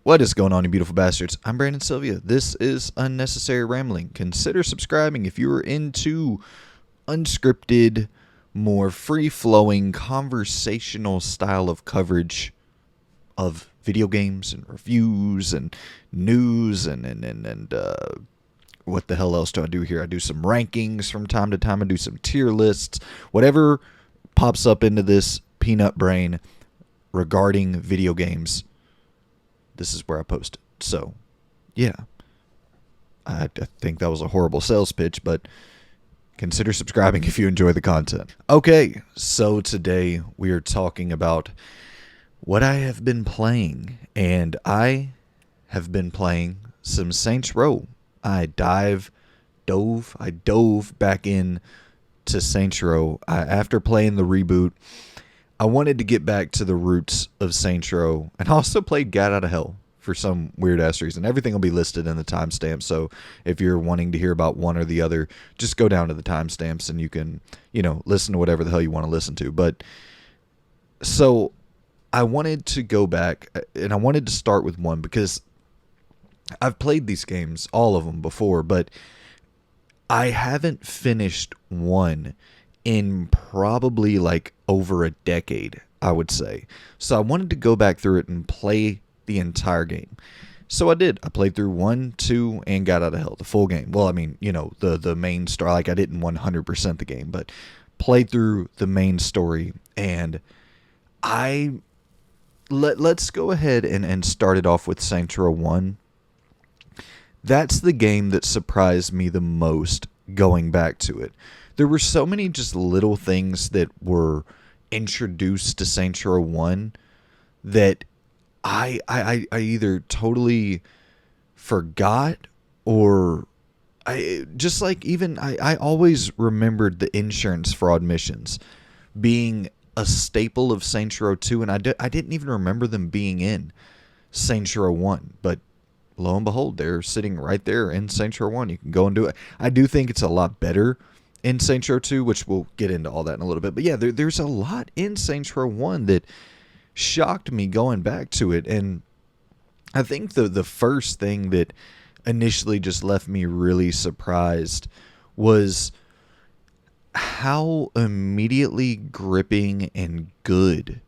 What is going on, you beautiful bastards? I'm Brandon Sylvia. This is Unnecessary Rambling. Consider subscribing if you are into unscripted, more free-flowing, conversational style of coverage of video games and reviews and news and what the hell else do I do here? I do some rankings from time to time. I do some tier lists. Whatever pops up into this peanut brain regarding video games, this is where I post it. So, yeah. I think that was a horrible sales pitch, but consider subscribing if you enjoy the content. Okay, so today we are talking about what I have been playing, and I have been playing some Saints Row. I dove back in to Saints Row. After playing the reboot, I wanted to get back to the roots of Saints Row, and I also played Gat Out of Hell for some weird-ass reason. Everything will be listed in the timestamp, so if you're wanting to hear about one or the other, just go down to the timestamps and you can, listen to whatever the hell you want to listen to. But, so, I wanted to go back, and I wanted to start with one, because I've played these games, all of them, before, but I haven't finished one in probably like over a decade, I would say. So I wanted to go back through it and play the entire game. So I did. I played through 1, 2, and Got Out of Hell, the full game. Well, I mean, the main story. Like, I didn't 100% the game, but played through the main story. And let's go ahead and start it off with Saints Row 1. That's the game that surprised me the most going back to it. There were so many just little things that were introduced to Saints Row 1 that I either totally forgot, or I always remembered the insurance fraud missions being a staple of Saints Row 2, and I didn't even remember them being in Saints Row 1, but lo and behold, they're sitting right there in Saints Row 1. You can go and do it. I do think it's a lot better in Saints Row 2, which we'll get into all that in a little bit. But yeah, there's a lot in Saints Row 1 that shocked me going back to it. And I think the first thing that initially just left me really surprised was how immediately gripping and good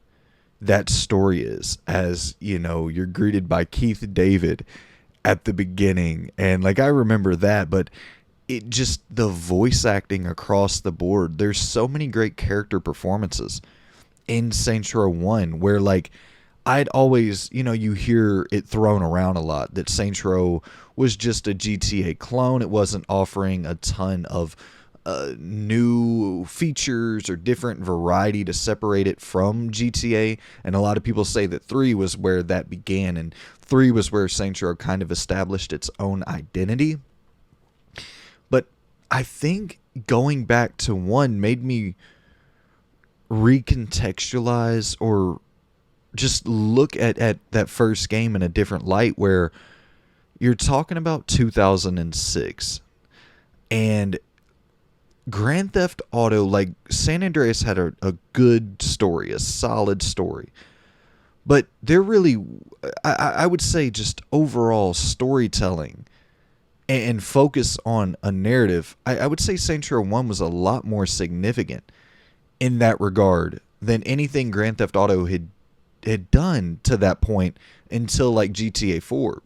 that story is. As, you're greeted by Keith David at the beginning. And I remember that, but it just, the voice acting across the board, there's so many great character performances in Saints Row 1 where I'd always, you hear it thrown around a lot that Saints Row was just a GTA clone. It wasn't offering a ton of new features or different variety to separate it from GTA. And a lot of people say that 3 was where that began, and 3 was where Saints Row kind of established its own identity. But I think going back to 1 made me recontextualize or just look at that first game in a different light, where you're talking about 2006 and Grand Theft Auto, San Andreas had a good story, a solid story. But they're really, I would say, just overall storytelling and focus on a narrative. I would say Saints Row 1 was a lot more significant in that regard than anything Grand Theft Auto had done to that point until GTA 4.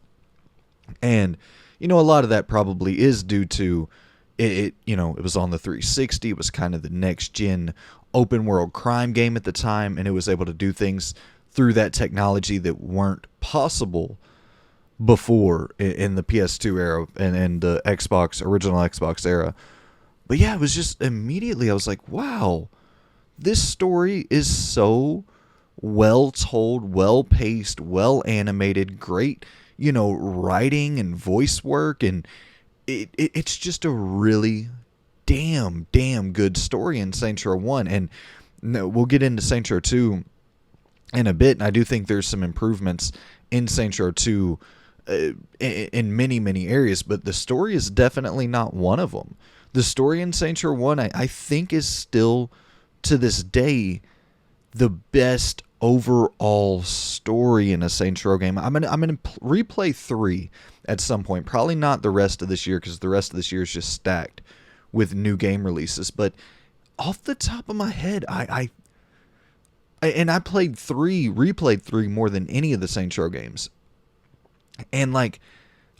And, a lot of that probably is due to it was on the 360. It was kind of the next gen open world crime game at the time, and it was able to do things through that technology that weren't possible before in the PS2 era and the original Xbox era. But yeah, it was just immediately I was like, wow, this story is so well told, well paced, well animated, great, writing and voice work, and it's just a really damn good story in Saints Row 1. And we'll get into Saints Row 2 in a bit, and I do think there's some improvements in Saints Row 2 in many areas, but the story is definitely not one of them. The story in Saints Row 1, I think, is still, to this day, the best overall story in a Saints Row game. I'm gonna replay 3 at some point. Probably not the rest of this year because the rest of this year is just stacked with new game releases. But off the top of my head, I played 3, replayed 3 more than any of the Saints Row games, and like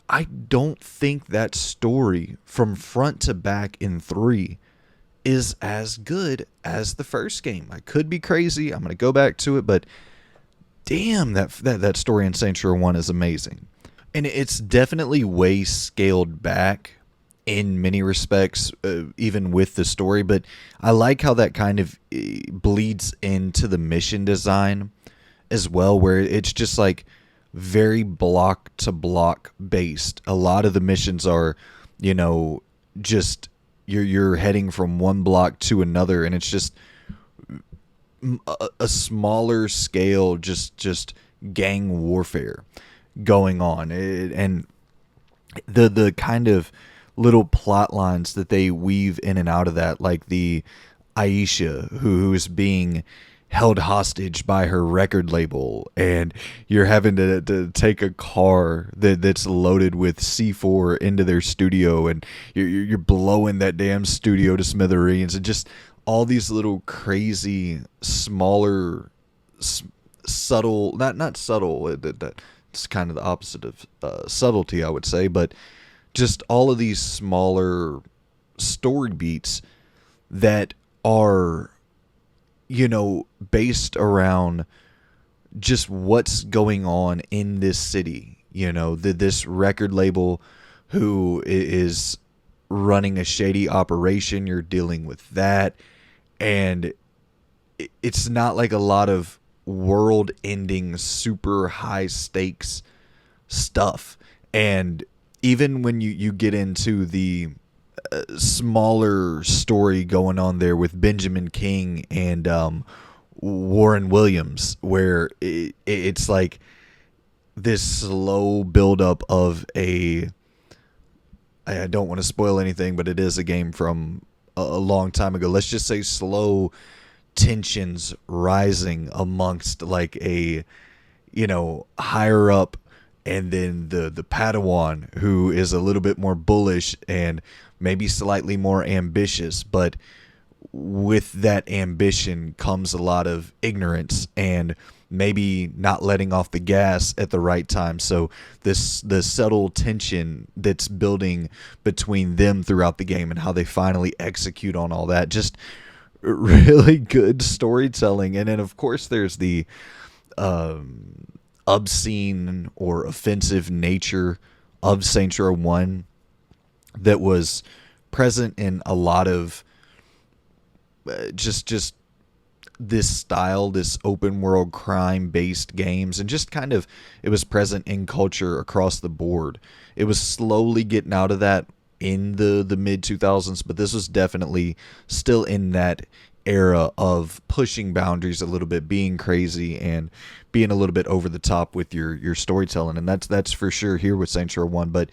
I don't think that story from front to back in 3 is as good as the first game. I could be crazy. I'm going to go back to it, but damn, that story in Saints Row 1 is amazing. And it's definitely way scaled back in many respects, even with the story, but I like how that kind of bleeds into the mission design as well, where it's just like very block to block based. A lot of the missions are, just you're heading from one block to another, and it's just a smaller scale, just gang warfare going on, and the kind of little plot lines that they weave in and out of that, like the Aisha who's being held hostage by her record label, and you're having to take a car that's loaded with C4 into their studio, and you're blowing that damn studio to smithereens, and just all these little crazy smaller subtle, not subtle, that's kind of the opposite of subtlety, I would say, but just all of these smaller story beats that are based around just what's going on in this city. This record label who is running a shady operation, you're dealing with that. And it's not like a lot of world-ending, super high-stakes stuff. And even when you get into the smaller story going on there with Benjamin King and Warren Williams, where it's like this slow buildup of I don't want to spoil anything, but it is a game from a long time ago. Let's just say slow tensions rising amongst like a higher up, and then the Padawan, who is a little bit more bullish and maybe slightly more ambitious, but with that ambition comes a lot of ignorance and maybe not letting off the gas at the right time. So the subtle tension that's building between them throughout the game and how they finally execute on all that, just really good storytelling. And then of course there's the obscene or offensive nature of Saints Row 1 that was present in a lot of just this style, this open world crime based games, and just kind of it was present in culture across the board. It was slowly getting out of that in the mid 2000s, but this was definitely still in that era of pushing boundaries a little bit, being crazy and being a little bit over the top with your storytelling, and that's for sure here with Saints Row 1. But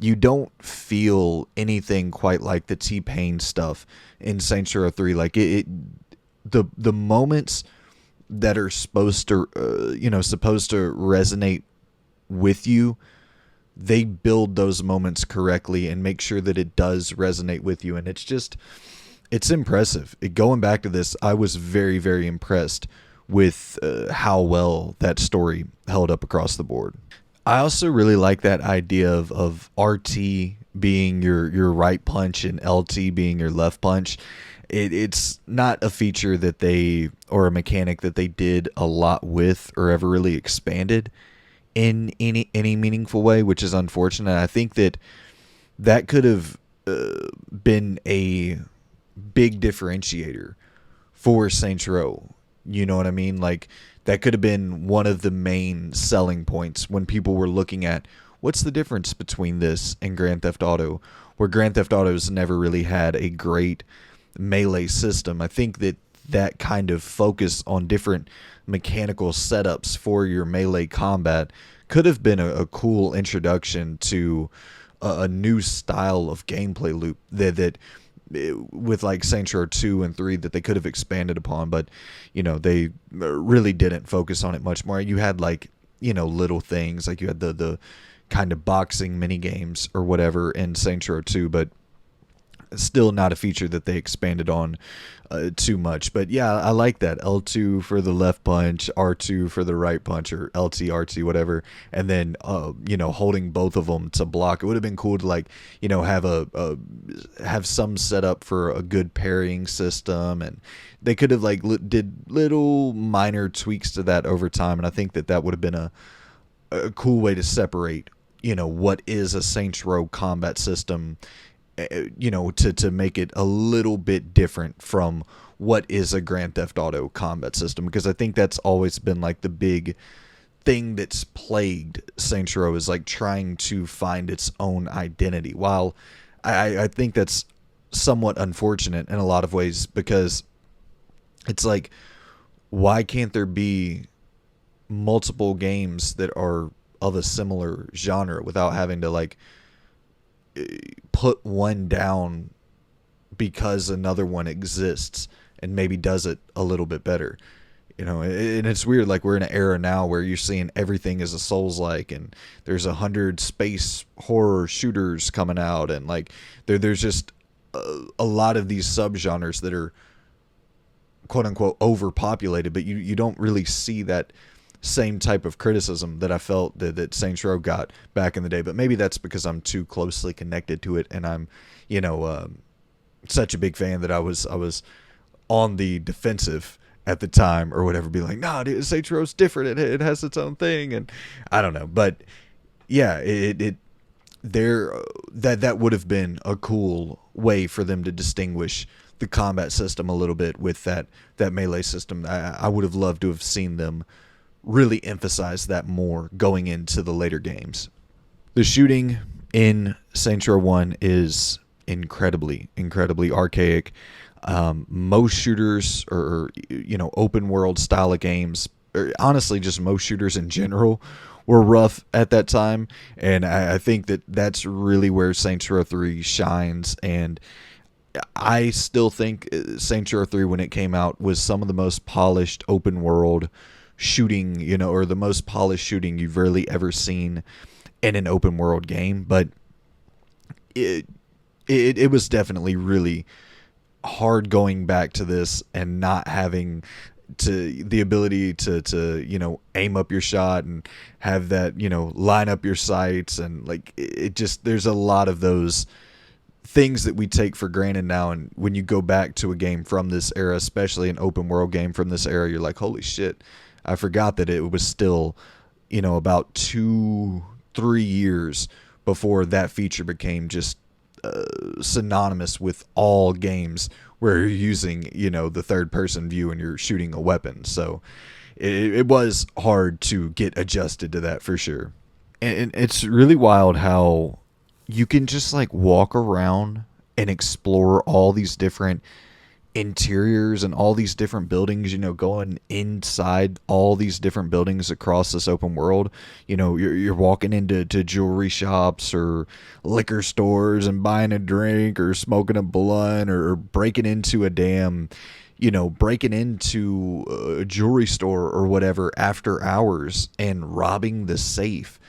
you don't feel anything quite like the T-Pain stuff in Saints Row 3. Like the moments that are supposed to resonate with you, they build those moments correctly and make sure that it does resonate with you, and it's impressive. Going back to this, I was very, very impressed with how well that story held up across the board. I also really like that idea of RT being your right punch and LT being your left punch. It's not a feature or a mechanic that they did a lot with or ever really expanded in any meaningful way, which is unfortunate. I think that could have been a big differentiator for Saints Row. You know what I mean? Like, that could have been one of the main selling points when people were looking at what's the difference between this and Grand Theft Auto, where Grand Theft Auto's never really had a great melee system. I think that kind of focus on different mechanical setups for your melee combat could have been a cool introduction to a new style of gameplay loop that with like Saints Row 2 and 3 that they could have expanded upon, but they really didn't focus on it much more. You had like little things like you had the kind of boxing mini games or whatever in Saints Row 2, but still not a feature that they expanded on too much. But yeah, I like that L2 for the left punch, R2 for the right punch, or LT, RT, whatever, and then holding both of them to block. It would have been cool to like have have some setup for a good parrying system, and they could have like did little minor tweaks to that over time, and I think that would have been a cool way to separate what is a Saints Row combat system, to make it a little bit different from what is a Grand Theft Auto combat system, because I think that's always been like the big thing that's plagued Saints Row, is like trying to find its own identity. While I think that's somewhat unfortunate in a lot of ways, because it's like, why can't there be multiple games that are of a similar genre without having to like put one down because another one exists and maybe does it a little bit better? And it's weird, like we're in an era now where you're seeing everything is a Souls-like, and there's 100 space horror shooters coming out, and like there's just a lot of these subgenres that are quote unquote overpopulated, but you don't really see that same type of criticism that I felt that Saints Row got back in the day. But maybe that's because I'm too closely connected to it, and I'm such a big fan that I was on the defensive at the time or whatever, be like, nah, dude, Saints Row's different, it has its own thing, and I don't know. But yeah, that would have been a cool way for them to distinguish the combat system a little bit with that melee system. I would have loved to have seen them really emphasize that more going into the later games. The shooting in Saints Row 1 is incredibly archaic. Most shooters, or open world style of games, or honestly just most shooters in general, were rough at that time, and I think that's really where Saints Row 3 shines. And I still think Saints Row 3, when it came out, was some of the most polished open world shooting, or the most polished shooting you've really ever seen in an open world game. But it was definitely really hard going back to this and not having the ability to aim up your shot and have that line up your sights, and like it just, there's a lot of those things that we take for granted now. And when you go back to a game from this era, especially an open world game from this era, you're like, holy shit, I forgot that it was still about 2-3 years before that feature became just synonymous with all games where you're using the third person view and you're shooting a weapon. So it was hard to get adjusted to that for sure. And it's really wild how you can just like walk around and explore all these different interiors and all these different buildings, going inside all these different buildings across this open world. You're walking into jewelry shops or liquor stores and buying a drink or smoking a blunt, or breaking into a breaking into a jewelry store or whatever after hours and robbing the safe,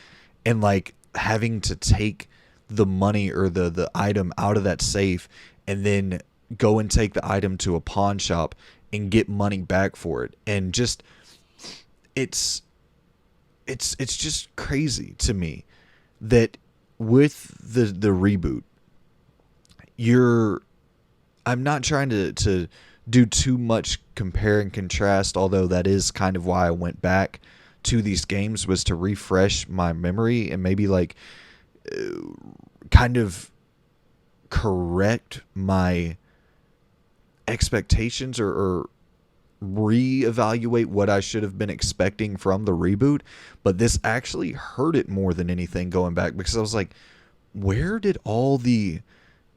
and like having to take the money or the item out of that safe and then go and take the item to a pawn shop and get money back for it. And just it's just crazy to me that with the reboot, I'm not trying to do too much compare and contrast, although that is kind of why I went back to these games, was to refresh my memory and maybe like kind of correct my expectations, or reevaluate what I should have been expecting from the reboot. But this actually hurt it more than anything going back, because I was like, where did all the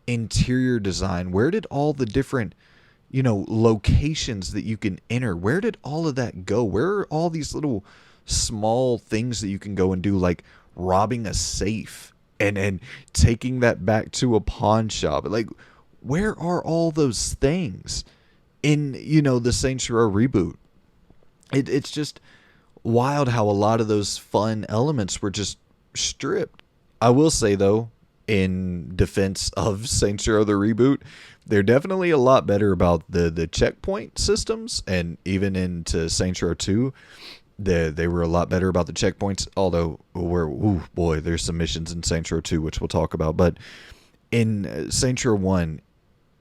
interior design, where did all the different locations that you can enter, where did all of that go? Where are all these little small things that you can go and do, like robbing a safe and taking that back to a pawn shop? Like, Where are all those things in, the Saints Row reboot? It's just wild how a lot of those fun elements were just stripped. I will say though, in defense of Saints Row the reboot, they're definitely a lot better about the checkpoint systems, and even into Saints Row 2, they were a lot better about the checkpoints. Although, there's some missions in Saints Row 2 which we'll talk about, but in Saints Row 1,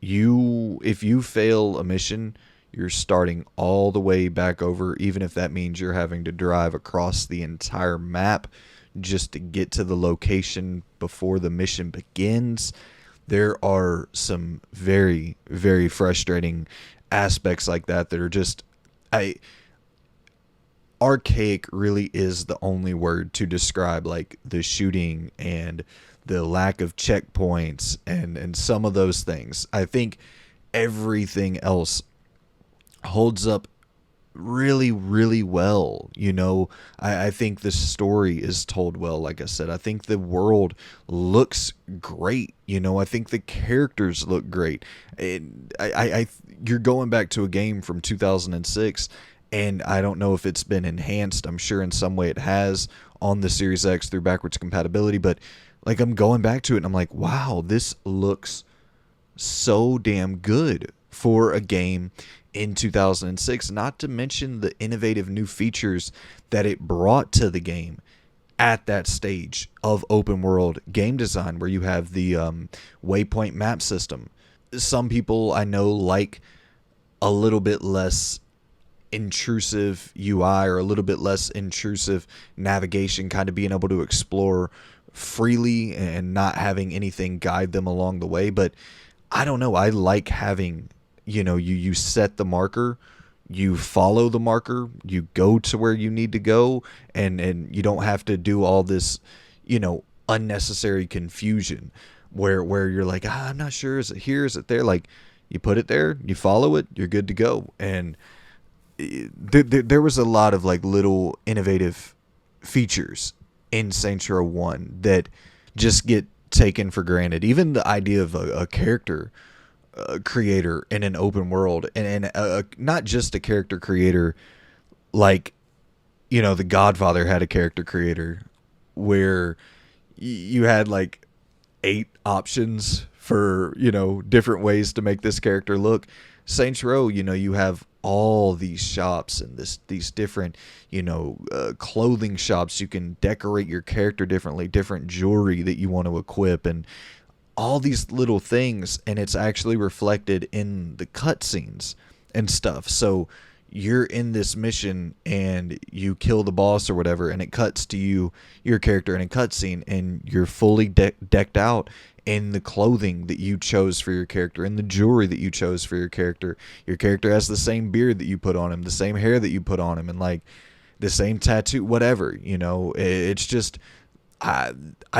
if you fail a mission, you're starting all the way back over, even if that means you're having to drive across the entire map just to get to the location before the mission begins. There are some very, very frustrating aspects like that are just, archaic really is the only word to describe, like, the shooting and the lack of checkpoints and some of those things. I think everything else holds up really, really well. I think the story is told well. Like I said, I think the world looks great. I think the characters look great. You're going back to a game from 2006, and I don't know if it's been enhanced. I'm sure in some way it has on the Series X through backwards compatibility, but like, I'm going back to it and I'm like, wow, this looks so damn good for a game in 2006, not to mention the innovative new features that it brought to the game at that stage of open world game design, where you have the waypoint map system. Some people I know like a little bit less intrusive UI, or a little bit less intrusive navigation, kind of being able to explore freely and not having anything guide them along the way. But I don't know, I like having, you set the marker, you follow the marker, you go to where you need to go, and you don't have to do all this, unnecessary confusion where you're like, I'm not sure, is it here, is it there? Like, you put it there, you follow it, you're good to go. And there was a lot of like little innovative features in Saints Row 1 that just get taken for granted. Even the idea of a character creator in an open world, and not just a character creator like, The Godfather had a character creator where you had like 8 options for, different ways to make this character look. Saints Row, you have all these shops and these different, clothing shops. You can decorate your character differently, different jewelry that you want to equip, and all these little things, and it's actually reflected in the cutscenes and stuff. So you're in this mission and you kill the boss or whatever, and it cuts to your character in a cutscene, and you're fully decked out in the clothing that you chose for your character, and the jewelry that you chose for your character. Your character has the same beard that you put on him, the same hair that you put on him, and like the same tattoo, whatever. It's just, I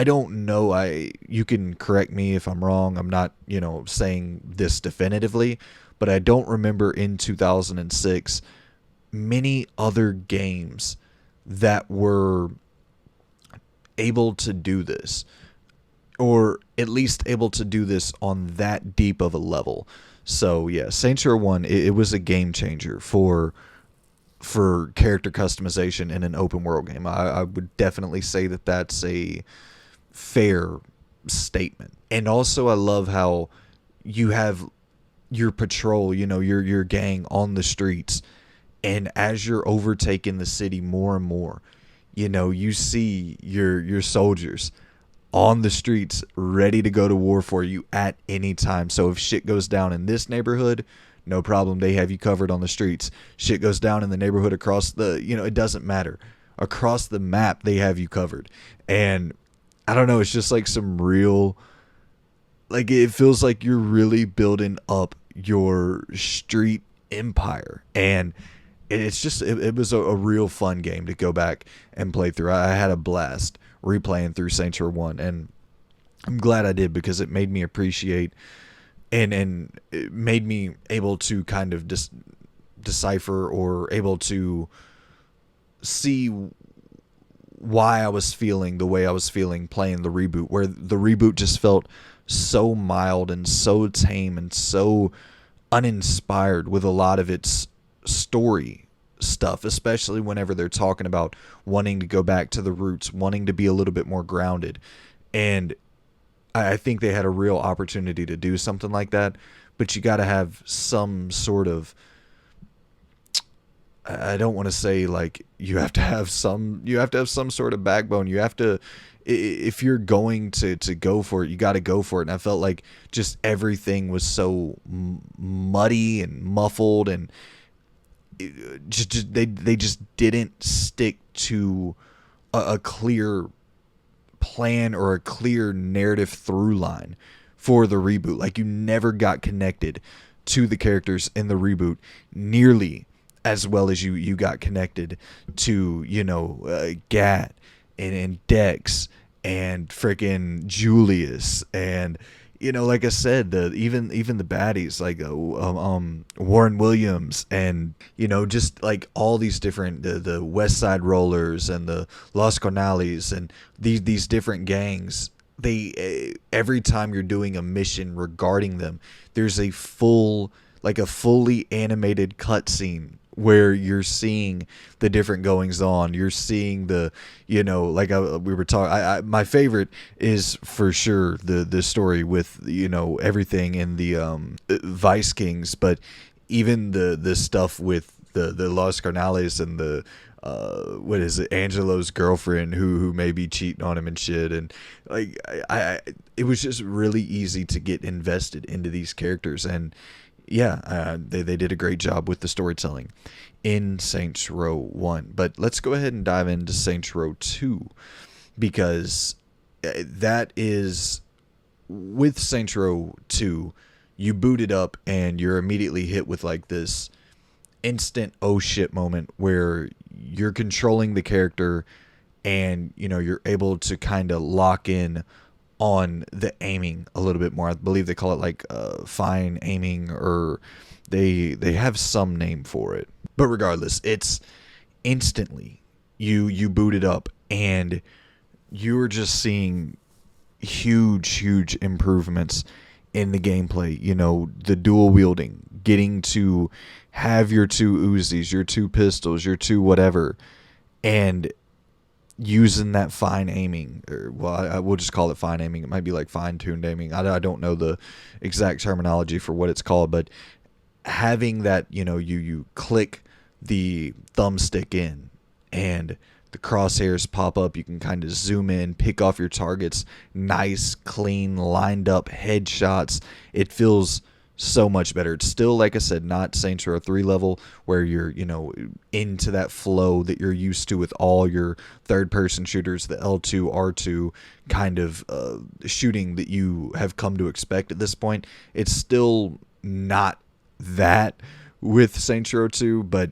don't know. You can correct me if I'm wrong. I'm not, saying this definitively, but I don't remember in 2006 many other games that were able to do this, or at least able to do this on that deep of a level. So yeah, Saints Row 1, it was a game changer for character customization in an open world game. I would definitely say that that's a fair statement. And also, I love how you have your patrol, your gang on the streets, and as you're overtaking the city more and more, you see your soldiers on the streets ready to go to war for you at any time. So if shit goes down in this neighborhood, no problem, they have you covered on the streets. Shit goes down in the neighborhood across the, it doesn't matter. Across the map, they have you covered. And I don't know, it's just like some real, like, it feels like you're really building up your street empire. And it's just, it was a real fun game to go back and play through. I had a blast replaying through Saints Row 1, and I'm glad I did, because it made me appreciate and it made me able to kind of decipher, or able to see why I was feeling the way I was feeling playing the reboot, where the reboot just felt so mild and so tame and so uninspired with a lot of its story stuff, especially whenever they're talking about wanting to go back to the roots, wanting to be a little bit more grounded. And I think they had a real opportunity to do something like that, but you got to have some sort of, I don't want to say like you have to have some sort of backbone. You have to, if you're going to go for it, you got to go for it. And I felt like just everything was so muddy and muffled, and they just didn't stick to a clear plan or a clear narrative through line for the reboot. Like, you never got connected to the characters in the reboot nearly as well as you got connected to, Gat and Dex and freaking Julius, and like I said, even the baddies like Warren Williams, and just like all these different the West Side Rollers and the Los Cornales and these different gangs. They every time you're doing a mission regarding them, there's a fully animated cutscene where you're seeing the different goings on. You're seeing the, we were talking. My favorite is for sure the story with everything in the Vice Kings, but even the stuff with the Los Carnales and the what is it, Angelo's girlfriend who may be cheating on him and shit, and like it was just really easy to get invested into these characters. And yeah, they did a great job with the storytelling in Saints Row 1. But let's go ahead and dive into Saints Row 2, because that is, with Saints Row 2, you boot it up and you're immediately hit with like this instant oh shit moment where you're controlling the character, and you're able to kind of lock in on the aiming a little bit more. I believe they call it like fine aiming, or they have some name for it. But regardless, it's instantly you boot it up and you're just seeing huge improvements in the gameplay. The dual wielding, getting to have your two Uzis, your two pistols, your two whatever, and using that fine aiming, or I will just call it fine aiming. It might be like fine-tuned aiming. I don't know the exact terminology for what it's called, but having that, you click the thumbstick in and the crosshairs pop up. You can kind of zoom in, pick off your targets, nice, clean, lined up headshots. It feels so much better. It's still, like I said, not Saints Row 3 level where you're, into that flow that you're used to with all your third-person shooters, the L2, R2 kind of shooting that you have come to expect at this point. It's still not that with Saints Row 2, but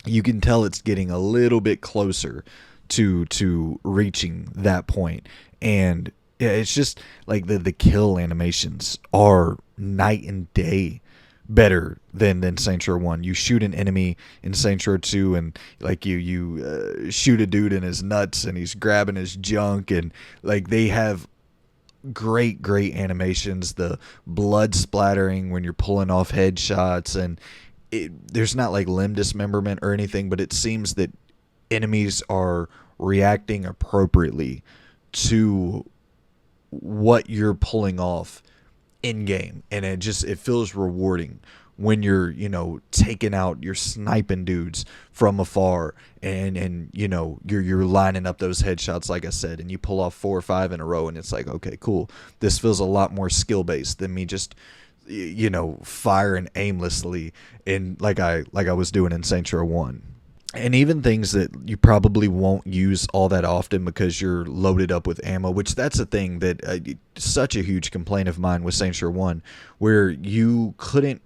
you can tell it's getting a little bit closer to reaching that point. And yeah, it's just like the kill animations are night and day better than Saints Row 1. You shoot an enemy in Saints Row 2 and like you shoot a dude in his nuts and he's grabbing his junk, and like they have great animations, the blood splattering when you're pulling off headshots, and there's not like limb dismemberment or anything, but it seems that enemies are reacting appropriately to what you're pulling off in game, and it feels rewarding when you're taking out, you're sniping dudes from afar, and you're lining up those headshots like I said, and you pull off 4 or 5 in a row, and it's like, okay, cool, this feels a lot more skill based than me just firing aimlessly in like I was doing in Saints Row 1. And even things that you probably won't use all that often because you're loaded up with ammo, which that's a thing that such a huge complaint of mine with Saints Row 1, where you couldn't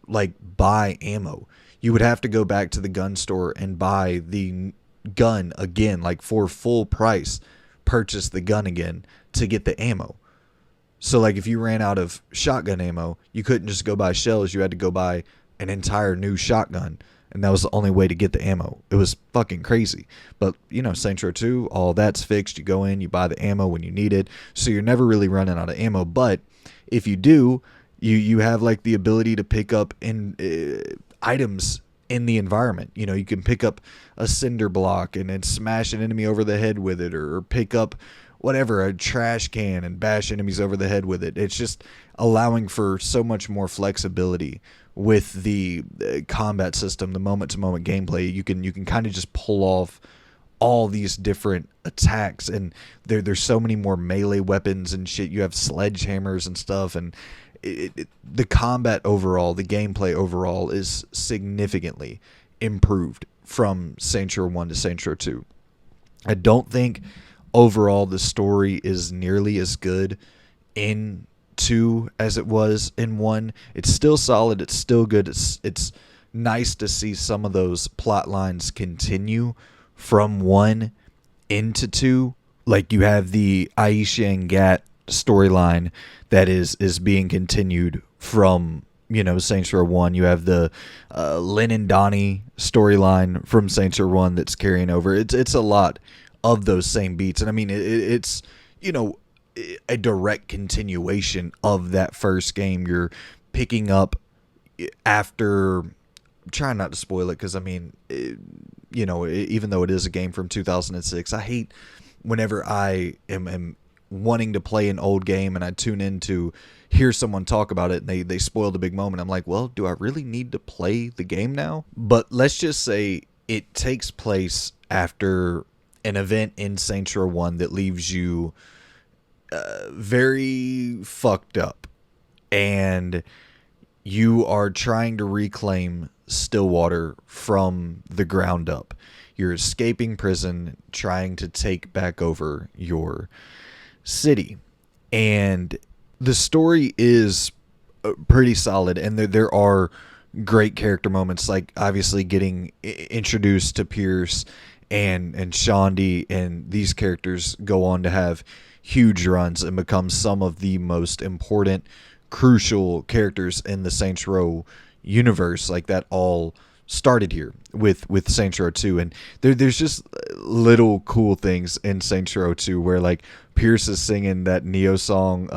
like buy ammo. You would have to go back to the gun store and buy the gun again, like for full price, purchase the gun again to get the ammo. So like if you ran out of shotgun ammo, you couldn't just go buy shells. You had to go buy an entire new shotgun, and that was the only way to get the ammo. It was fucking crazy. But, Saints Row 2, all that's fixed. You go in, you buy the ammo when you need it, so you're never really running out of ammo. But if you do, you have like the ability to pick up items in the environment. You can pick up a cinder block and then smash an enemy over the head with it, or pick up whatever, a trash can, and bash enemies over the head with it. It's just allowing for so much more flexibility with the combat system, the moment-to-moment gameplay. You can kind of just pull off all these different attacks, and there's so many more melee weapons and shit. You have sledgehammers and stuff, and the combat overall, the gameplay overall is significantly improved from Saints Row 1 to Saints Row 2. I don't think overall the story is nearly as good in 2 as it was in 1. It's still solid, it's still good. It's nice to see some of those plot lines continue from 1 into 2. Like, you have the Aisha and Gat storyline that is being continued from Saints Row 1. You have the Lynn and Donnie storyline from Saints Row 1 that's carrying over. It's a lot of those same beats, and I mean it's a direct continuation of that first game. You're picking up after, trying not to spoil it, because I mean even though it is a game from 2006, I hate whenever I am wanting to play an old game and I tune in to hear someone talk about it and they spoil the big moment. I'm like, well, do I really need to play the game now? But let's just say it takes place after an event in Saints Row 1 that leaves you very fucked up, and you are trying to reclaim Stillwater from the ground up. You're escaping prison, trying to take back over your city, and the story is pretty solid, and there are great character moments, like obviously getting introduced to Pierce and Shondi, and these characters go on to have huge runs and become some of the most important, crucial characters in the Saints Row universe. Like, that all started here with Saints Row 2, and there's just little cool things in Saints Row 2 where, like, Pierce is singing that Neo song,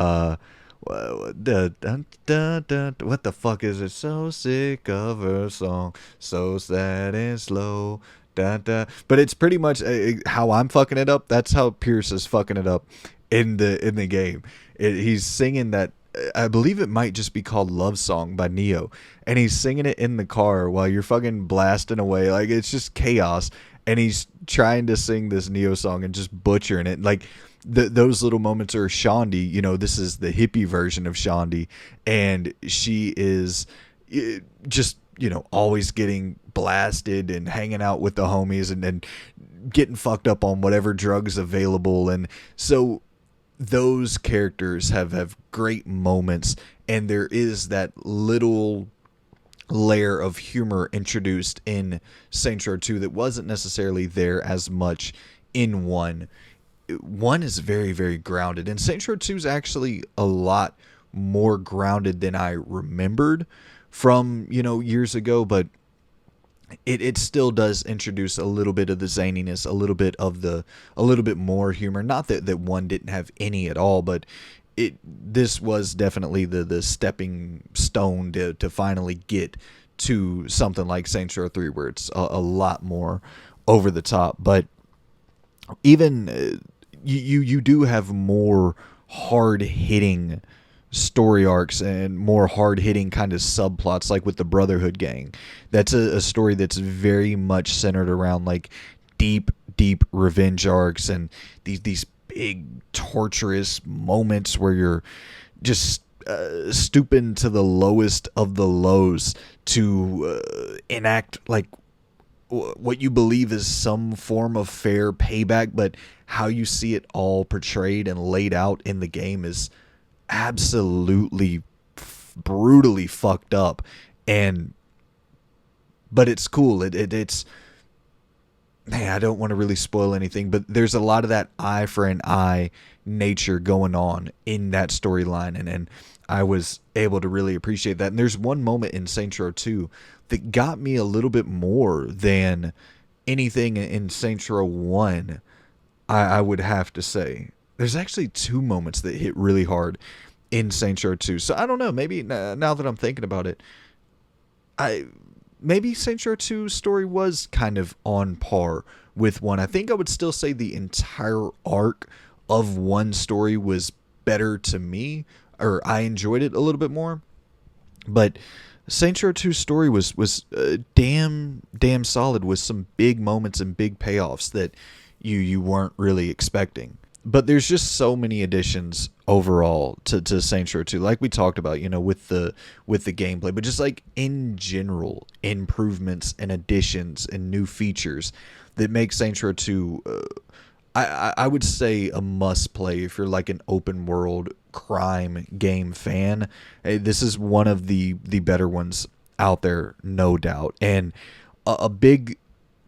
what the fuck is it? So sick of her song, so sad and slow. But it's pretty much how I'm fucking it up. That's how Pierce is fucking it up in the game. He's singing that. I believe it might just be called Love Song by Neo, and he's singing it in the car while you're fucking blasting away. Like, it's just chaos, and he's trying to sing this Neo song and just butchering it. Like, those little moments are Shondi. This is the hippie version of Shondi, and she is just always getting blasted and hanging out with the homies and getting fucked up on whatever drugs available. And so those characters have great moments, and there is that little layer of humor introduced in Saints Row 2 that wasn't necessarily there as much in 1. 1 is very, very grounded, and Saints Row 2 is actually a lot more grounded than I remembered from years ago, but it still does introduce a little bit of the zaniness, a little bit more humor. Not that 1 didn't have any at all, but this was definitely the stepping stone to finally get to something like Saints Row 3, where it's a lot more over the top. But even you do have more hard hitting story arcs and more hard-hitting kind of subplots, like with the Brotherhood gang. That's a story that's very much centered around like deep revenge arcs and these big torturous moments where you're just stooping to the lowest of the lows to enact like what you believe is some form of fair payback, but how you see it all portrayed and laid out in the game is absolutely brutally fucked up. But it's cool. It's man, I don't want to really spoil anything, but there's a lot of that eye for an eye nature going on in that storyline, and I was able to really appreciate that. And there's one moment in Saints Row 2 that got me a little bit more than anything in Saints Row 1, I would have to say. There's actually two moments that hit really hard in Saints Row 2. So I don't know, maybe now that I'm thinking about it, I maybe Saints Row 2 story was kind of on par with one. I think I would still say the entire arc of one story was better to me, or I enjoyed it a little bit more. But Saints Row 2 story was damn solid, with some big moments and big payoffs that you weren't really expecting. But there's just so many additions overall to Saints Row 2, like we talked about, with the gameplay, but just like in general, improvements and additions and new features that make Saints Row 2, I would say, a must play if you're like an open world crime game fan. This is one of the better ones out there, no doubt. And a big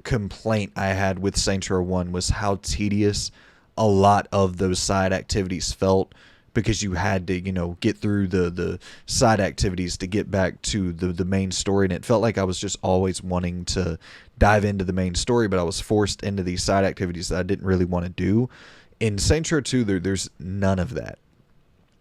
complaint I had with Saints Row 1 was how tedious a lot of those side activities felt, because you had to, get through the side activities to get back to the main story. And it felt like I was just always wanting to dive into the main story, but I was forced into these side activities that I didn't really want to do. In Saints Row 2, there's none of that.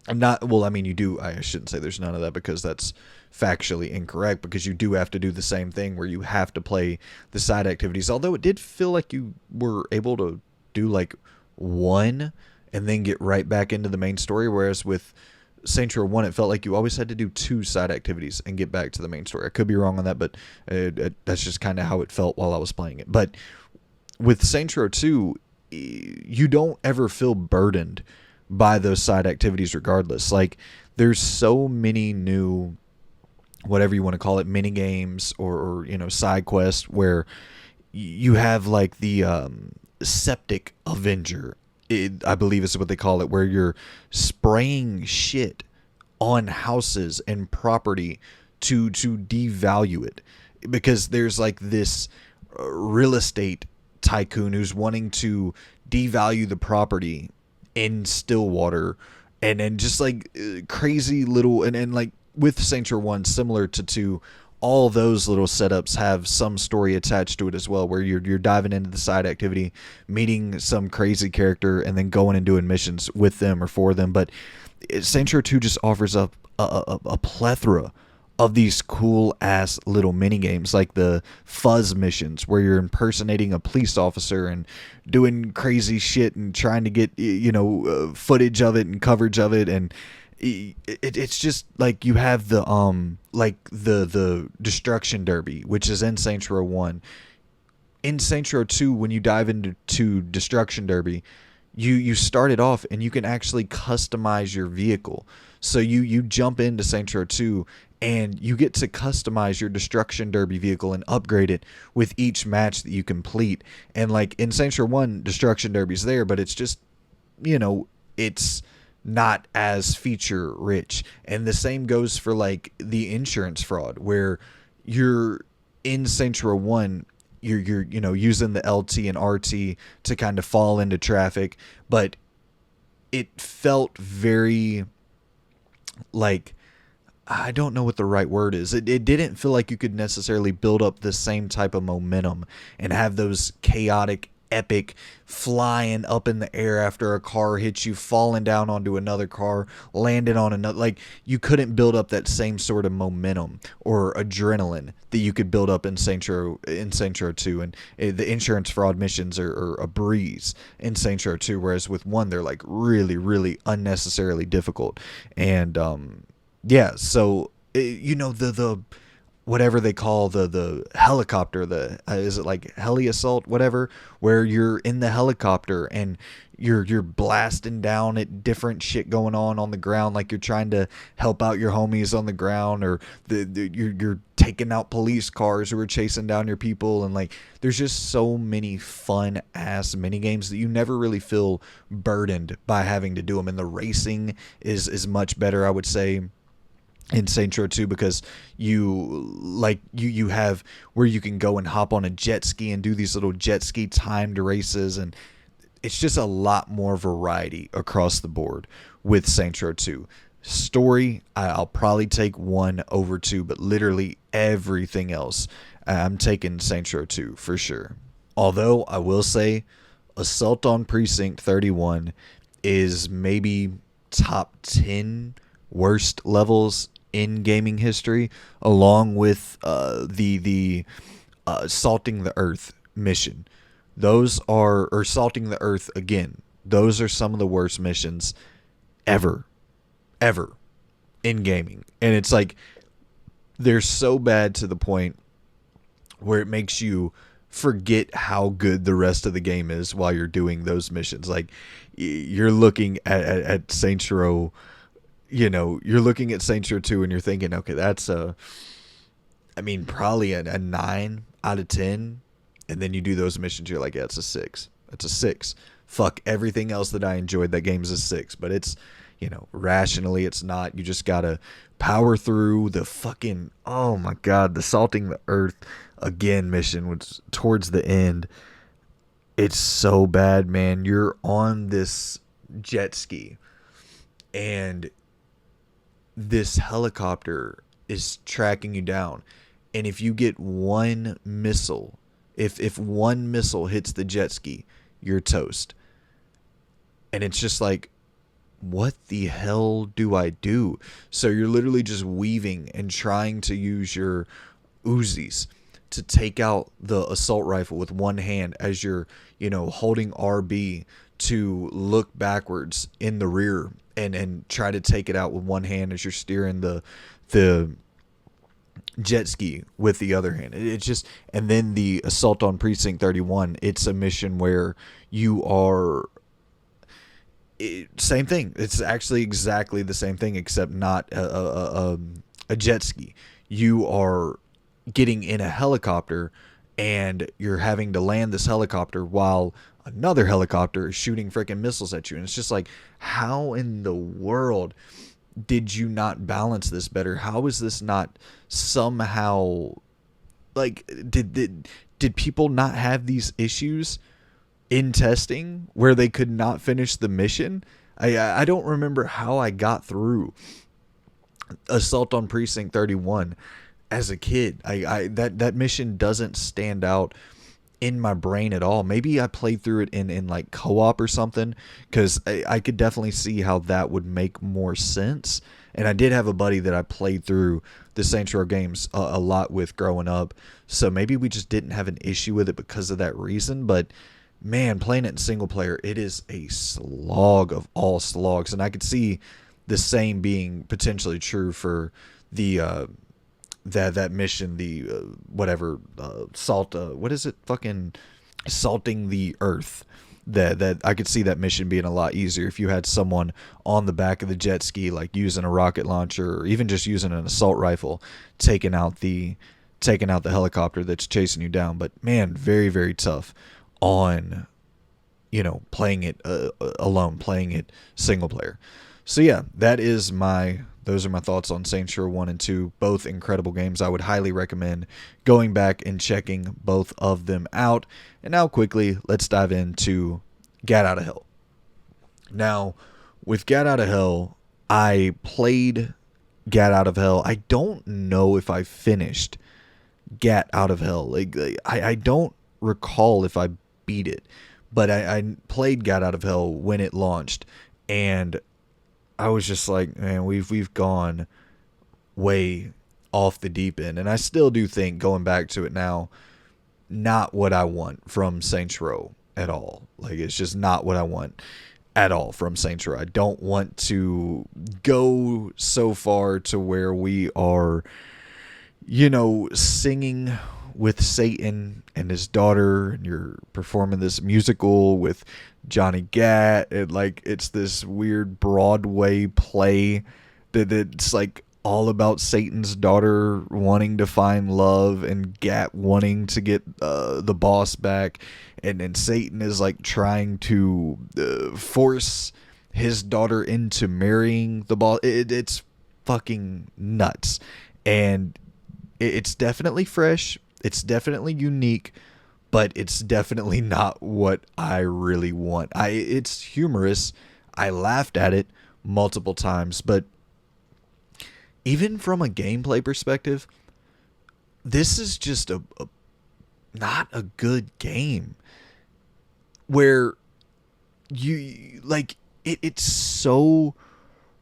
I'm not, well, I mean, you do, I shouldn't say there's none of that, because that's factually incorrect, because you do have to do the same thing where you have to play the side activities. Although it did feel like you were able to do like one and then get right back into the main story, whereas with Saints Row 1 it felt like you always had to do two side activities and get back to the main story. I could be wrong on that, but that's just kind of how it felt while I was playing it. But with Saints Row 2, you don't ever feel burdened by those side activities regardless. Like, there's so many new, whatever you want to call it, mini games or side quests, where you have like the Septic Avenger, I believe is what they call it, where you're spraying shit on houses and property to devalue it, because there's like this real estate tycoon who's wanting to devalue the property in Stillwater, and just like crazy little, and like with Saints Row 1, similar to 2, all those little setups have some story attached to it as well, where you're diving into the side activity, meeting some crazy character, and then going and doing missions with them or for them. But Saints Row 2 just offers up a plethora of these cool ass little mini games, like the fuzz missions, where you're impersonating a police officer and doing crazy shit and trying to get footage of it and coverage of it. And it's just like you have the the destruction derby, which is in Saints Row 1. In Saints Row 2, when you dive into destruction derby, you start it off and you can actually customize your vehicle. So you jump into Saints Row 2 and you get to customize your destruction derby vehicle and upgrade it with each match that you complete. And like in Saints Row 1, destruction derby's there, but it's just, it's not as feature rich. And the same goes for like the insurance fraud, where you're in Saints Row 1, you're using the LT and RT to kind of fall into traffic, but it felt very like, I don't know what the right word is. It didn't feel like you could necessarily build up the same type of momentum and have those chaotic, epic flying up in the air after a car hits you, falling down onto another car, landing on another. Like, you couldn't build up that same sort of momentum or adrenaline that you could build up in Saints Row 2. And the insurance fraud missions are a breeze in Saints Row 2, whereas with 1 they're like really, really unnecessarily difficult. And yeah, so the whatever they call the helicopter, is it like heli assault, whatever, where you're in the helicopter and you're blasting down at different shit going on the ground, like you're trying to help out your homies on the ground, or you're taking out police cars who are chasing down your people. And like, there's just so many fun ass mini games that you never really feel burdened by having to do them. And the racing is much better, I would say, in Saints Row 2, because you have where you can go and hop on a jet ski and do these little jet ski timed races, and it's just a lot more variety across the board with Saints Row 2. Story, I'll probably take 1 over 2, but literally everything else, I'm taking Saints Row 2 for sure. Although I will say, Assault on Precinct 31 is maybe top 10 worst levels in gaming history, along with the salting the earth mission. Those are, or salting the earth again. Those are some of the worst missions ever, ever in gaming. And it's like they're so bad to the point where it makes you forget how good the rest of the game is while you're doing those missions. Like you're looking at Saints Row, you're looking at Saints Row 2 and you're thinking, okay, that's probably a 9 out of 10. And then you do those missions, you're like, yeah, it's a 6. It's a 6. Fuck everything else that I enjoyed. That game's a 6. But it's, rationally, it's not. You just gotta power through the fucking, oh my god, the salting the earth again mission, which towards the end, it's so bad, man. You're on this jet ski and this helicopter is tracking you down. And if you get one missile, if one missile hits the jet ski, you're toast. And it's just like, what the hell do I do? So you're literally just weaving and trying to use your Uzis to take out the assault rifle with one hand as you're, holding RB to look backwards in the rear and try to take it out with one hand as you're steering the jet ski with the other hand. It's just, and then the Assault on Precinct 31, it's a mission where you are, same thing. It's actually exactly the same thing, except not a jet ski. You are getting in a helicopter and you're having to land this helicopter while another helicopter is shooting freaking missiles at you. And it's just like, how in the world did you not balance this better? How is this not somehow, like, did people not have these issues in testing where they could not finish the mission? I don't remember how I got through Assault on Precinct 31 as a kid. That mission doesn't stand out in my brain at all. Maybe I played through it in like co-op or something, because I could definitely see how that would make more sense. And I did have a buddy that I played through the Saints Row games a lot with growing up, so maybe we just didn't have an issue with it because of that reason. But man, playing it in single player, it is a slog of all slogs. And I could see the same being potentially true for the that mission, the whatever salt, what is it, fucking salting the earth. That I could see that mission being a lot easier if you had someone on the back of the jet ski, like using a rocket launcher or even just using an assault rifle, taking out the helicopter that's chasing you down. But man, very, very tough on playing it alone, playing it single player. So yeah, those are my thoughts on Saints Row 1 and 2. Both incredible games. I would highly recommend going back and checking both of them out. And now quickly, let's dive into Gat Out of Hell. Now, with Gat Out of Hell, I played Gat Out of Hell. I don't know if I finished Gat Out of Hell. I don't recall if I beat it. But I played Gat Out of Hell when it launched, and I was just like, man, we've gone way off the deep end. And I still do think, going back to it now, not what I want from Saints Row at all. Like, it's just not what I want at all from Saints Row. I don't want to go so far to where we are, singing with Satan and his daughter, and you're performing this musical with Johnny Gat, and like it's this weird Broadway play that it's like all about Satan's daughter wanting to find love and Gat wanting to get the boss back, and then Satan is like trying to force his daughter into marrying the boss. It's fucking nuts, and it's definitely fresh. It's definitely unique, but it's definitely not what I really want. It's humorous. I laughed at it multiple times, but even from a gameplay perspective, this is just a not a good game. Where you like it's so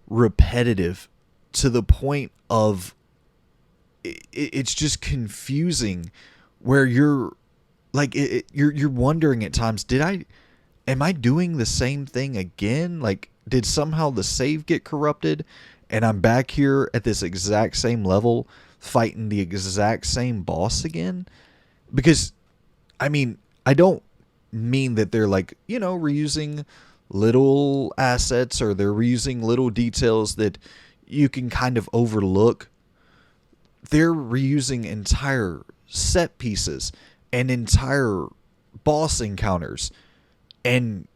repetitive to the point of it's just confusing, where you're like you're wondering at times, am I doing the same thing again? Like, did somehow the save get corrupted and I'm back here at this exact same level fighting the exact same boss again? Because I mean, I don't mean that they're like, reusing little assets, or they're reusing little details that you can kind of overlook. They're reusing entire set pieces and entire boss encounters and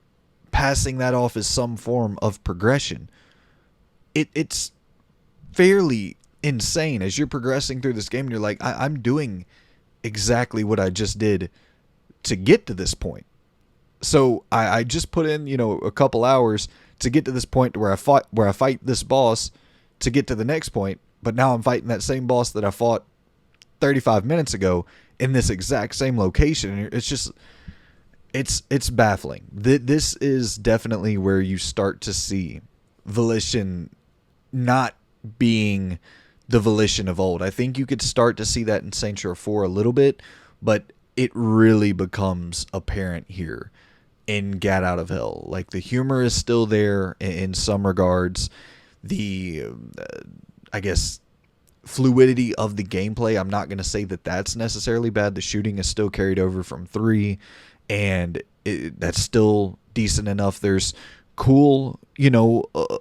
passing that off as some form of progression. It's fairly insane as you're progressing through this game, and you're like, I'm doing exactly what I just did to get to this point. So I just put in, a couple hours to get to this point where I fight this boss to get to the next point, but now I'm fighting that same boss that I fought 35 minutes ago in this exact same location. It's just it's baffling. This is definitely where you start to see Volition not being the Volition of old. I think you could start to see that in Saints Row 4 a little bit, but it really becomes apparent here in Gat Out of Hell. Like, the humor is still there in some regards. The, I guess, fluidity of the gameplay, I'm not going to say that that's necessarily bad. The shooting is still carried over from 3, and that's still decent enough. There's cool,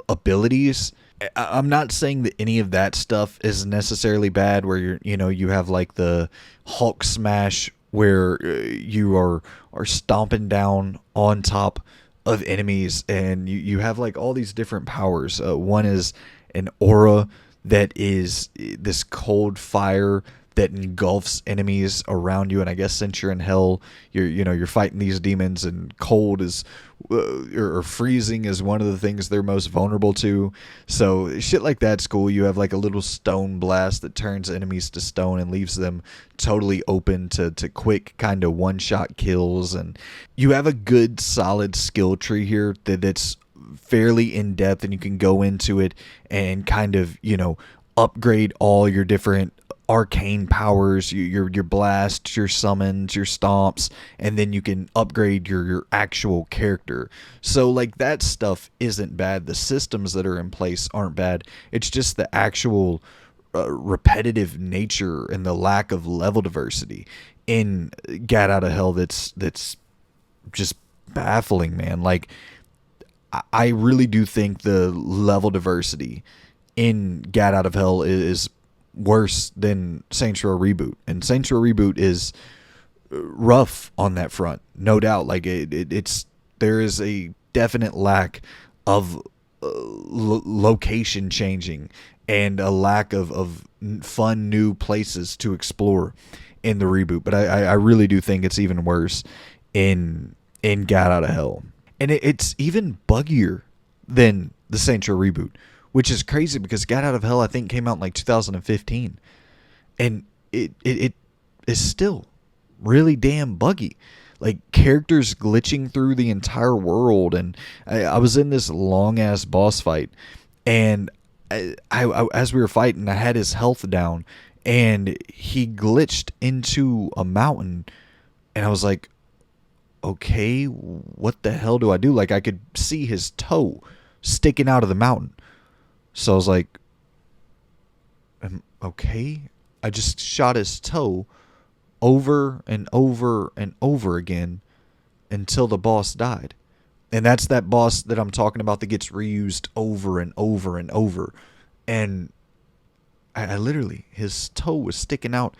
abilities. I'm not saying that any of that stuff is necessarily bad, where you have like the Hulk smash, where you are stomping down on top of enemies, and you have like all these different powers. One is an aura that is this cold fire that engulfs enemies around you, and I guess since you're in hell, you're fighting these demons, and cold is or freezing is one of the things they're most vulnerable to. So shit like that's cool. You have like a little stone blast that turns enemies to stone and leaves them totally open to quick kind of one-shot kills. And you have a good solid skill tree here that's fairly in-depth, and you can go into it and kind of upgrade all your different arcane powers, your blasts, your summons, your stomps, and then you can upgrade your actual character. So like, that stuff isn't bad. The systems that are in place aren't bad. It's just the actual repetitive nature and the lack of level diversity in Gat Out of Hell that's just baffling, man. Like, I really do think the level diversity in Gat Out of Hell is worse than Saints Row Reboot. And Saints Row Reboot is rough on that front, no doubt. Like, it's there is a definite lack of location changing and a lack of fun new places to explore in the reboot. But I really do think it's even worse in Gat Out of Hell. And it's even buggier than the Saints Row Reboot, which is crazy because Gat Out of Hell, I think, came out in like 2015. And it is still really damn buggy. Like, characters glitching through the entire world. And I was in this long-ass boss fight. And I as we were fighting, I had his health down. And he glitched into a mountain. And I was like, okay, what the hell do I do? Like, I could see his toe sticking out of the mountain. So I was like, okay. I just shot his toe over and over and over again until the boss died. And that's that boss that I'm talking about that gets reused over and over and over. And I literally, his toe was sticking out,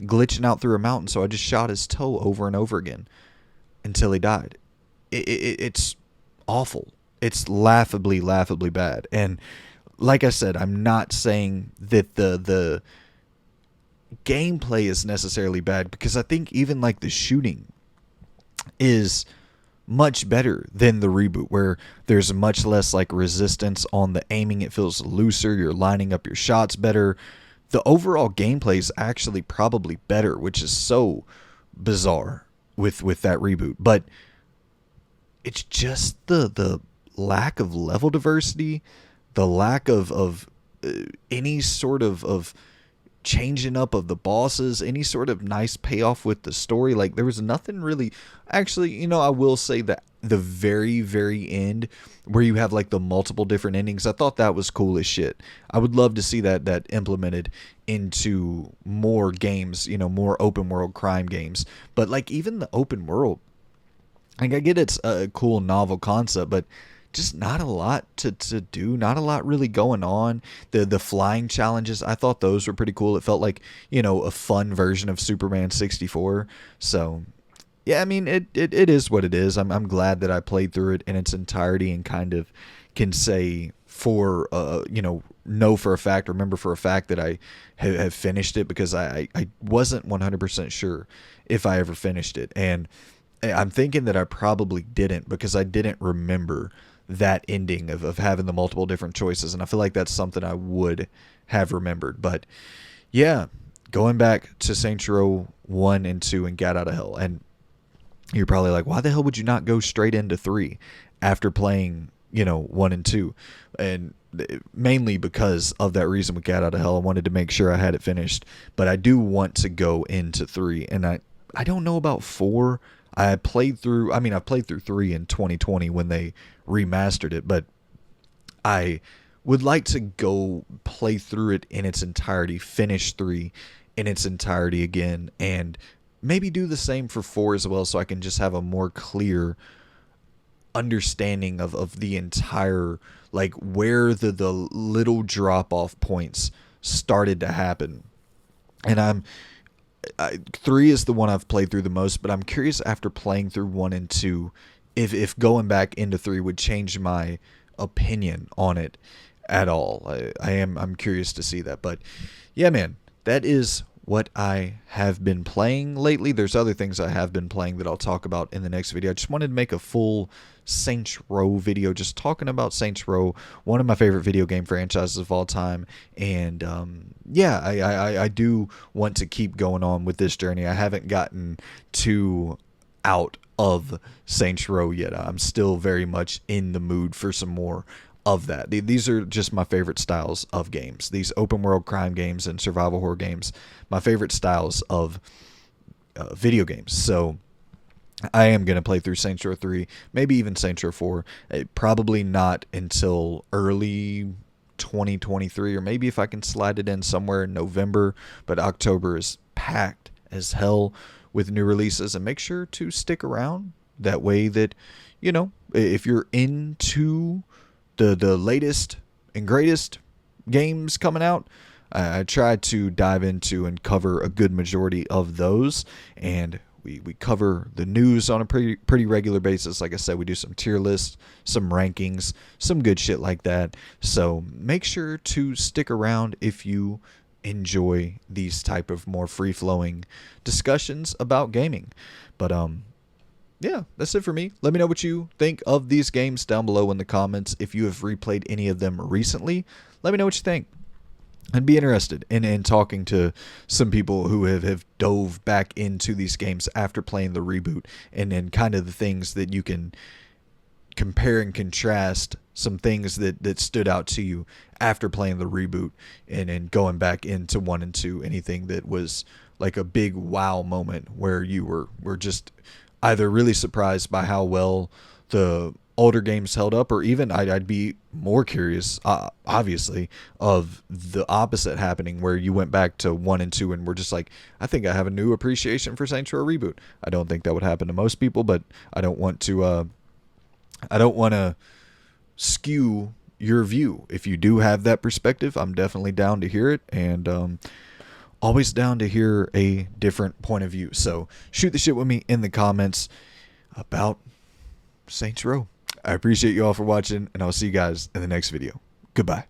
glitching out through a mountain. So I just shot his toe over and over again until he died. It's awful. It's laughably bad. And like I said, I'm not saying that the gameplay is necessarily bad, because I think even like the shooting is much better than the reboot, where there's much less like resistance on the aiming. It feels looser. You're lining up your shots better. The overall gameplay is actually probably better, which is so bizarre with that reboot. But it's just the lack of level diversity, the lack of any sort of changing up of the bosses, any sort of nice payoff with the story. Like, there was nothing really. Actually, I will say that the very, very end, where you have like the multiple different endings, I thought that was cool as shit. I would love to see that implemented into more games, more open world crime games. But like, even the open world, like, I get it's a cool novel concept, but just not a lot to do, not a lot really going on. The flying challenges, I thought those were pretty cool. It felt like, a fun version of Superman 64. So yeah, I mean, it is what it is. I'm glad that I played through it in its entirety and kind of can say for know for a fact, remember for a fact that I have finished it, because I wasn't 100% sure if I ever finished it. And I'm thinking that I probably didn't, because I didn't remember that ending of having the multiple different choices. And I feel like that's something I would have remembered. But yeah, going back to Saints Row 1 and 2 and Gat Out of Hell. And you're probably like, why the hell would you not go straight into 3 after playing, 1 and 2? And mainly because of that reason with Gat Out of Hell. I wanted to make sure I had it finished. But I do want to go into 3. And I don't know about 4. I've played through 3 in 2020 when they remastered it, but I would like to go play through it in its entirety, finish 3 in its entirety again, and maybe do the same for 4 as well, so I can just have a more clear understanding of the entire, like, where the little drop off points started to happen. And 3 is the one I've played through the most, but I'm curious after playing through 1 and 2 if going back into 3 would change my opinion on it at all. I'm curious to see that. But yeah, man, that is what I have been playing lately. There's other things I have been playing that I'll talk about in the next video. I just wanted to make a full Saints Row video just talking about Saints Row, one of my favorite video game franchises of all time. And yeah, I do want to keep going on with this journey. I haven't gotten too out of Saints Row yet. I'm still very much in the mood for some more of that. These are just my favorite styles of games. These open world crime games and survival horror games, my favorite styles of video games. So I am going to play through Saints Row 3, maybe even Saints Row 4. Probably not until early 2023, or maybe if I can slide it in somewhere in November. But October is packed as hell with new releases, and make sure to stick around. That way that, if you're into the latest and greatest games coming out, I try to dive into and cover a good majority of those. And we cover the news on a pretty regular basis. Like I said, we do some tier lists, some rankings, some good shit like that. So make sure to stick around if you enjoy these type of more free-flowing discussions about gaming. But yeah, that's it for me. Let me know what you think of these games down below in the comments. If you have replayed any of them recently, let me know what you think. I'd be interested in talking to some people who have dove back into these games after playing the reboot, and kind of the things that you can compare and contrast, some things that stood out to you after playing the reboot, and going back into 1 and 2, anything that was like a big wow moment where you were just either really surprised by how well the older games held up, or even I'd be more curious, obviously, of the opposite happening, where you went back to 1 and 2 and were just like, I think I have a new appreciation for Saints Row reboot. I don't think that would happen to most people, but I don't want to skew your view. If you do have that perspective, I'm definitely down to hear it, and always down to hear a different point of view. So shoot the shit with me in the comments about Saints Row. I appreciate you all for watching, and I'll see you guys in the next video. Goodbye.